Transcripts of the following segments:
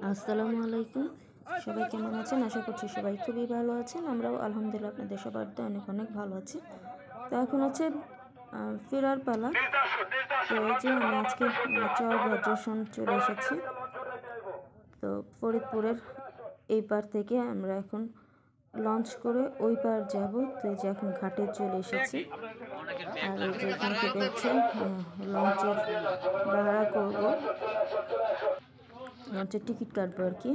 আসসালামু আলাইকুম। সবাই কেমন আছেন? আশা করছি সবাই খুবই ভালো আছেন। আমরাও আলহামদুলিল্লাহ আপনাদের সবার তো অনেক অনেক ভালো আছি। তো এখন হচ্ছে ফেরার পালা। তো এই যে আমি আজকে চর ভদ্রাসন চলে এসেছি। তো ফরিদপুরের এই পার থেকে আমরা এখন লঞ্চ করে ওই পার যাব। তো এই যে এখন ঘাটে চলে এসেছি। আর এই যে এখান থেকে হচ্ছে লঞ্চের ভাড়া করব, লঞ্চের টিকিট কাটবো আর কি।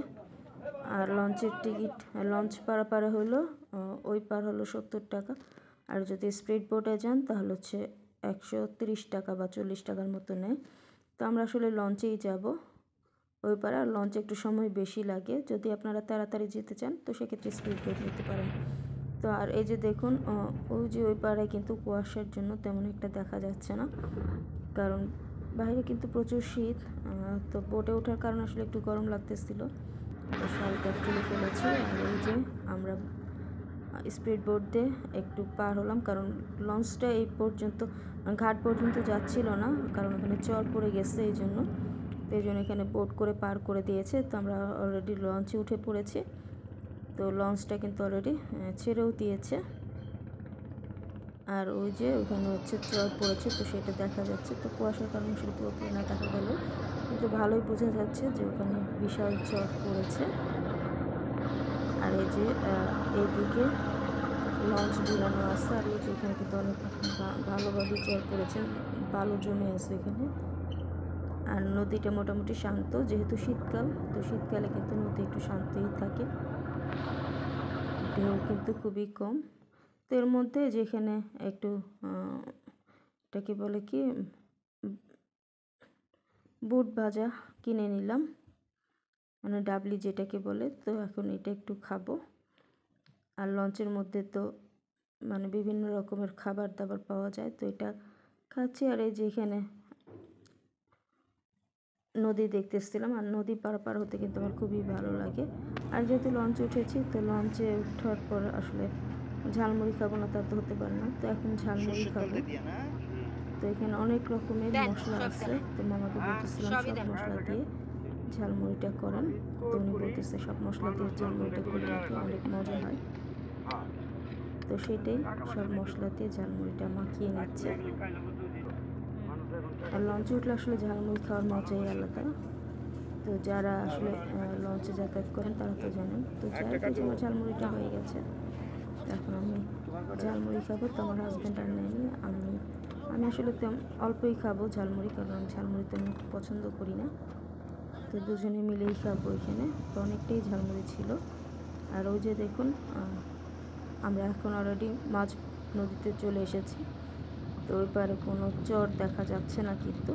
আর লঞ্চের টিকিট, লঞ্চ পারাপারে হলো ওই পার হলো 70 টাকা। আর যদি স্পিড বোটে যান তাহলে হচ্ছে 130 টাকা বা 40 টাকার মতো নেয়। তো আমরা আসলে লঞ্চেই যাব ওই পারে। আর লঞ্চে একটু সময় বেশি লাগে। যদি আপনারা তাড়াতাড়ি যেতে চান তো সেক্ষেত্রে স্পিড বোট নিতে পারেন। তো আর এই যে দেখুন, ওই যে ওই পারে কিন্তু কুয়াশার জন্য তেমন একটা দেখা যাচ্ছে না, কারণ বাইরে কিন্তু প্রচুর শীত। তো বোটে ওঠার কারণে আসলে একটু গরম লাগতেছিল, তো শালটা খুলে ফেলেছি। আর এই যে আমরা স্পিড বোট দিয়ে একটু পার হলাম, কারণ লঞ্চটা এই পর্যন্ত ঘাট পর্যন্ত যাচ্ছিল না, কারণ ওখানে চর পড়ে গেছে এই জন্য। তো এই জন্য এখানে বোট করে পার করে দিয়েছে। তো আমরা অলরেডি লঞ্চে উঠে পড়েছি। তো লঞ্চটা কিন্তু অলরেডি ছেড়েও দিয়েছে। আর ওই যে ওখানে হচ্ছে চর পড়েছে, তো সেটা দেখা যাচ্ছে। তো কুয়াশার কারণে আসলে পুরোপুরি না দেখা গেল, কিন্তু ভালোই বোঝা যাচ্ছে যে ওখানে বিশাল চর পড়েছে। আর এই যে এইদিকে লঞ্চ ঘুরানো আছে। আর এই যে এখানে কিন্তু অনেক ভালোভাবে চর পড়েছে, বালু জমে আছে এখানে। আর নদীটা মোটামুটি শান্ত, যেহেতু শীতকাল, তো শীতকালে কিন্তু নদী একটু শান্তই থাকে, ঢেউ কিন্তু খুবই কম। তো এর মধ্যে যেখানে একটু এটাকে বলে কি, বুট ভাজা কিনে নিলাম, মানে ডাবলি যেটাকে বলে। তো এখন এটা একটু খাবো। আর লঞ্চের মধ্যে তো মানে বিভিন্ন রকমের খাবার দাবার পাওয়া যায়, তো এটা খাচ্ছি। আর এই যে এখানে নদী দেখতেছিলাম। আর নদী পার হতে কিন্তু আমার খুবই ভালো লাগে। আর যেহেতু লঞ্চে উঠেছি, তো লঞ্চে ওঠার পর আসলে ঝালমুড়ি খাবো না তা তো হতে পারে না। তো এখন ঝালমুড়ি খাবো। তো এখানে অনেক রকমের মশলা আছে। তো মামাকে বলতেছিলাম সব মশলা দিয়ে ঝালমুড়িটা করেন। তো উনি বলতেছে সব মশলা দিয়ে ঝালমুড়িটা করে নাকি অনেক মজা হয়। তো সেটাই, সব মশলা দিয়ে ঝালমুড়িটা মাখিয়ে নিচ্ছে। আর লঞ্চে উঠলে আসলে ঝালমুড়ি খাওয়ার মজাই আলাদা। তো যারা আসলে লঞ্চে যাতায়াত করেন তারা তো জানেন। তো যাই হোক, আমার ঝালমুড়িটা হয়ে গেছে। এখন আমি ঝালমুড়ি খাবো। তো আমার হাজব্যান্ড আর নেয়নি, আমি আসলে অল্পই খাবো ঝালমুড়ি, কারণ আমি ঝালমুড়ি তেমন একটু পছন্দ করি না। তো দুজনে মিলেই খাবো এখানে। তো অনেকটাই ঝালমুড়ি ছিল। আর ওই যে দেখুন, আমরা এখন অলরেডি মাঝ নদীতে চলে এসেছি। তো ওই পারে কোনো চর দেখা যাচ্ছে না কিন্তু।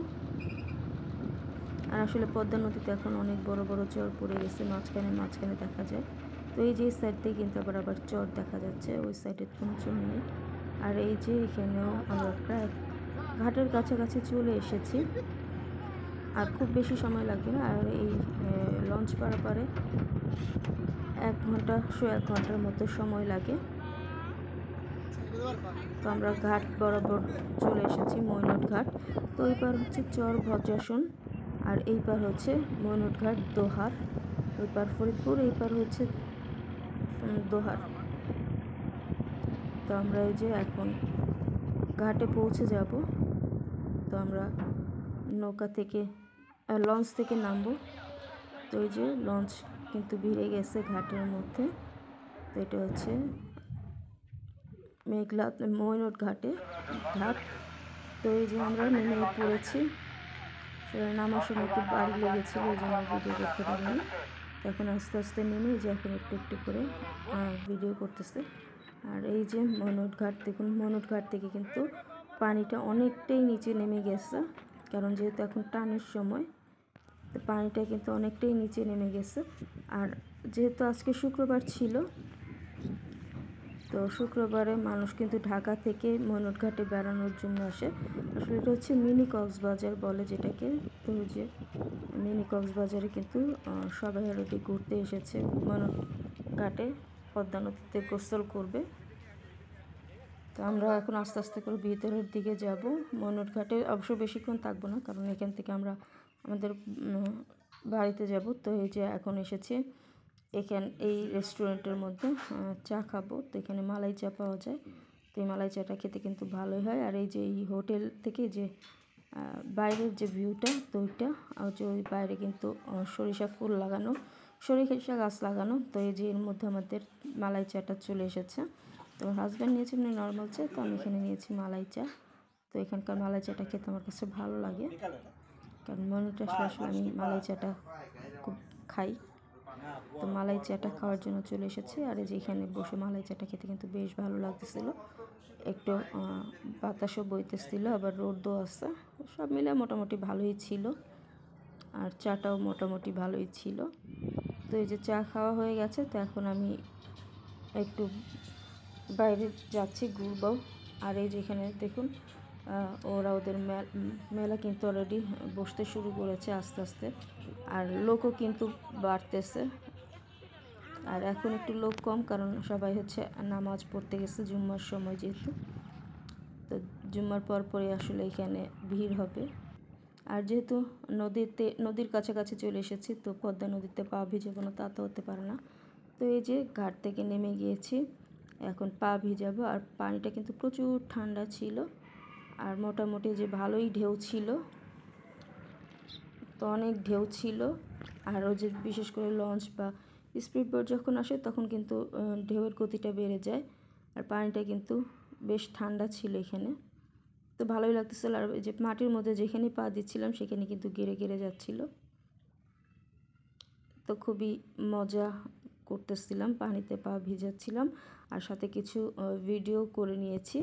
আর আসলে পদ্মা নদীতে এখন অনেক বড় বড় চর পড়ে গেছে, মাঝখানে মাঝখানে দেখা যায়। তো এই যে সাইড থেকে কিন্তু আবার চর দেখা যাচ্ছে, ওই সাইডে কোনো চর নেই। আর এই যে এখানেও আমরা প্রায় ঘাটের কাছাকাছি চলে এসেছি। আর খুব বেশি সময় লাগবে না। আর এই লঞ্চ পারাপারে 1 ঘন্টা 1 ঘন্টার মতো সময় লাগে। তো আমরা ঘাট বরাবর চলে এসেছি, মৈনট ঘাট। তো ওই পার হচ্ছে চর ভদ্রাসন, আর এই পার হচ্ছে মৈনট ঘাট দোহার। ওই পার ফরিদপুর, এই পার হচ্ছে দোহার। তো আমরা এই যে এখন ঘাটে পৌঁছে যাব। তো আমরা নৌকা থেকে লঞ্চ থেকে নামবো। তো এই যে লঞ্চ কিন্তু ভিড়ে গেছে ঘাটের মধ্যে। তো এটা হচ্ছে মেঘলা মৈনট ঘাট। তো এই যে আমরা নেমে পড়েছি। সেটা নামার সময় একটু বাড়ি লেগেছিল, এই জন্য ভিডিও করতে পারিনি। তো এখন আস্তে আস্তে নেমে যে এখন একটু একটু করে ভিডিও করতেছে। আর এই যে মৈনট ঘাট দেখুন, মৈনট ঘাট থেকে কিন্তু পানিটা অনেকটাই নিচে নেমে গেছে, কারণ যেহেতু এখন টানের সময়, তো পানিটা কিন্তু অনেকটাই নিচে নেমে গেছে। আর যেহেতু আজকে শুক্রবার ছিল, তো শুক্রবারে মানুষ কিন্তু ঢাকা থেকে মৈনট ঘাটে বেড়ানোর জন্য আসে। আসলে এটা হচ্ছে মিনি কক্সবাজার বলে যেটাকে। তো যে মিনি কক্সবাজারে কিন্তু সবাই অলরেডি ঘুরতে এসেছে মৈনট ঘাটে, পদ্মা নদীতে গোসল করবে। তো আমরা এখন আস্তে আস্তে করে ভিতরের দিকে যাব। মৈনট ঘাটে অবশ্য বেশিক্ষণ থাকবো না, কারণ এখান থেকে আমরা আমাদের বাড়িতে যাব। তো এই যে এখন এসেছে এই রেস্টুরেন্টের মধ্যে চা খাবো। তো এখানে মালাই চা পাওয়া যায়। তো এই মালাই চাটা খেতে কিন্তু ভালোই হয়। আর এই যে এই হোটেল থেকে যে বাইরের যে ভিউটা, তো ওইটা যে ওই বাইরে কিন্তু সরিষা ফুল লাগানো, সরিষা গাছ লাগানো। তো এই যে এর মধ্যে আমাদের মালাই চাটা চলে এসেছে। তো হাজব্যান্ড নিয়েছে এমনি নর্মাল চা, তো আমি এখানে নিয়েছি মালাই চা। তো এখানকার মালাই চাটা খেতে আমার কাছে ভালো লাগে, কারণ মনেটা আসলে আমি মালাই চাটা খুব খাই। তো মালাই চাটা খাওয়ার জন্য চলে এসেছি। আর এই যে এখানে বসে মালাই চাটা খেতে কিন্তু বেশ ভালো লাগতেছিল। একটু বাতাসও বইতেছিল, আবার রোদও আছে। সব মিলে মোটামুটি ভালোই ছিল, আর চাটাও মোটামুটি ভালোই ছিল। তো এই যে চা খাওয়া হয়ে গেছে, তো এখন আমি একটু বাইরে যাচ্ছি, ঘুরবো। আর এই যেখানে দেখুন ওরা ওদের মেলা কিন্তু অলরেডি বসতে শুরু করেছে আস্তে আস্তে, আর লোকও কিন্তু বাড়তেছে। আর এখন একটু লোক কম, কারণ সবাই হচ্ছে নামাজ পড়তে গেছে জুম্মার সময় যেহেতু। তো জুম্মার পরই আসলে এখানে ভিড় হবে। আর যেহেতু নদীর কাছাকাছি চলে এসেছি, তো পদ্মা নদীতে পা ভিজাবো না তা তো হতে পারে না। তো এই যে ঘাট থেকে নেমে গিয়েছি, এখন পা ভিজাবো। আর পানিটা কিন্তু প্রচুর ঠান্ডা ছিল, আর মোটামুটি যে ভালোই ঢেউ ছিল, তো অনেক ঢেউ ছিল। আর যে বিশেষ করে লঞ্চ বা স্পিড বোট যখন আসে তখন কিন্তু ঢেউয়ের গতিটা বেড়ে যায়, আর পানিটা কিন্তু বেশ ঠান্ডা ছিল এখানে। তো ভালোই লাগতেছিল। আর যে মাটির মধ্যে যেখানে পা দিচ্ছিলাম সেখানে কিন্তু গেড়ে গেড়ে যাচ্ছিল। তো খুবই মজা করতেছিলাম, পানিতে পা ভিজাচ্ছিলাম, আর সাথে কিছু ভিডিও করে নিয়েছি।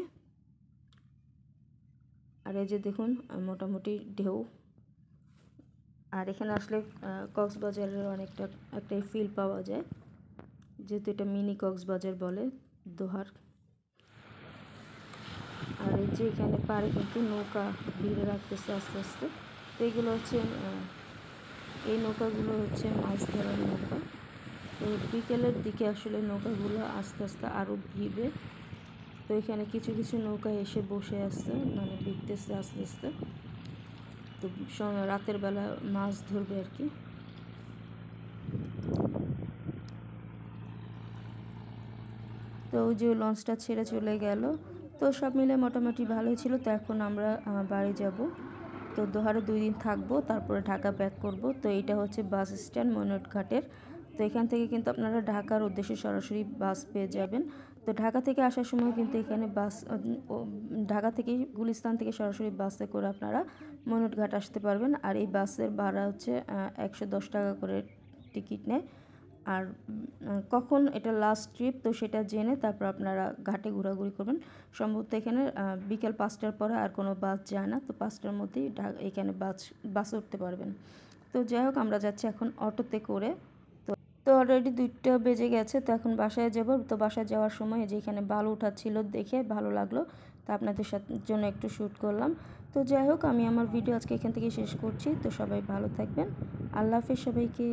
আর এই যে দেখুন মোটামুটি ঢেউ। আর এখানে আসলে কক্সবাজারের একটাই ফিল পাওয়া যায়, যেহেতু এটা মিনি কক্সবাজার বলে দোহার। আর এই যে এখানে পাড়ে কিন্তু নৌকা ভিড়ে রাখতেছে আস্তে আস্তে। তো এইগুলো হচ্ছে এই নৌকাগুলো হচ্ছে মাছ ধরার নৌকা। তো বিকেলের দিকে আসলে নৌকাগুলো আস্তে আস্তে আরও ভিড়বে। তো এখানে কিছু কিছু নৌকা এসে বসে আসছে, মানে ভিড়তেছে আস্তে আস্তে। তো রাতের বেলা মাছ ধরবে আর কি। তো ওই যে লঞ্চটা ছেড়ে চলে গেল। তো সব মিলে মোটামুটি ভালোই ছিল। তো এখন আমরা বাড়ি যাব। তো দোহারে 2 দিন থাকবো, তারপরে ঢাকা ব্যাক করব। তো এইটা হচ্ছে বাস স্ট্যান্ড ময়নাটঘাটের। তো এখান থেকে কিন্তু আপনারা ঢাকার উদ্দেশ্যে সরাসরি বাস পেয়ে যাবেন। তো ঢাকা থেকে আসার সময় কিন্তু এখানে ঢাকা থেকে গুলিস্তান থেকে সরাসরি বাসে করে আপনারা ময়নাটঘাট আসতে পারবেন। আর এই বাসের ভাড়া হচ্ছে 110 টাকা করে টিকিট নেয়। আর কখন এটা লাস্ট ট্রিপ, তো সেটা জেনে তারপর আপনারা ঘাটে ঘোরাঘুরি করবেন। সম্ভবত এখানে বিকেল 5টার পরে আর কোনো বাস যায় না। তো 5টার মধ্যেই এখানে বাসে উঠতে পারবেন। তো যাই হোক, আমরা যাচ্ছি এখন অটোতে করে। তো অলরেডি 2টা বেজে গেছে। তো এখন বাসায় যাব। তো বাসায় যাওয়ার সময় যে এখানে বালু উঠাচ্ছিল দেখে ভালো লাগলো, তো আপনাদের জন্য একটু শ্যুট করলাম। তো যাই হোক, আমি আমার ভিডিও আজকে এখান থেকে শেষ করছি। তো সবাই ভালো থাকবেন। আল্লাহ হাফেজ সবাইকে।